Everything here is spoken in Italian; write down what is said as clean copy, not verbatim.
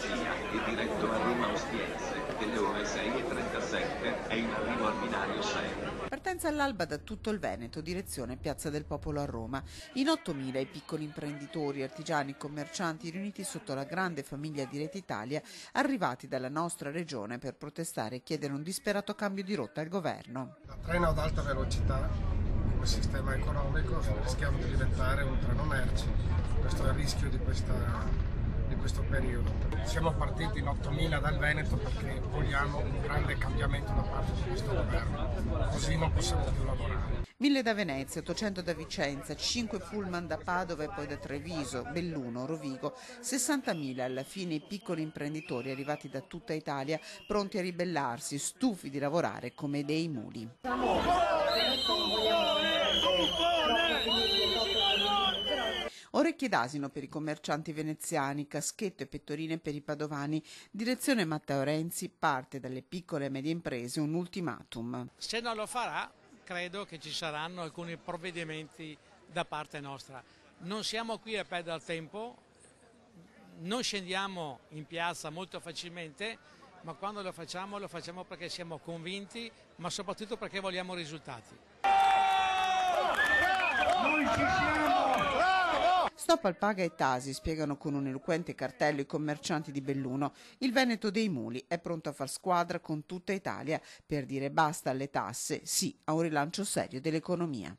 Sia è diretto a Roma Ostiense, delle ore 6:37 è in arrivo al binario 6. Partenza all'alba da tutto il Veneto, direzione Piazza del Popolo a Roma. In 8.000 i piccoli imprenditori, artigiani e commercianti riuniti sotto la grande famiglia di Rete Italia, arrivati dalla nostra regione per protestare e chiedere un disperato cambio di rotta al governo. Il treno ad alta velocità, come sistema economico, rischiamo di diventare un treno merci. Questo è il rischio di questo periodo. Siamo partiti in 8.000 dal Veneto perché vogliamo un grande cambiamento da parte di questo governo, così non possiamo più lavorare. 1.000 da Venezia, 800 da Vicenza, 5 pullman da Padova e poi da Treviso, Belluno, Rovigo, 60.000 alla fine i piccoli imprenditori arrivati da tutta Italia, pronti a ribellarsi, stufi di lavorare come dei muli. Orecchie d'asino per i commercianti veneziani, caschetto e pettorine per i padovani. Direzione Matteo Renzi, parte dalle piccole e medie imprese un ultimatum. Se non lo farà, credo che ci saranno alcuni provvedimenti da parte nostra. Non siamo qui a perdere tempo, non scendiamo in piazza molto facilmente, ma quando lo facciamo perché siamo convinti, ma soprattutto perché vogliamo risultati. Noi ci siamo! Stop al paga e Tasi, spiegano con un eloquente cartello i commercianti di Belluno. Il Veneto dei muli è pronto a far squadra con tutta Italia per dire basta alle tasse, sì a un rilancio serio dell'economia.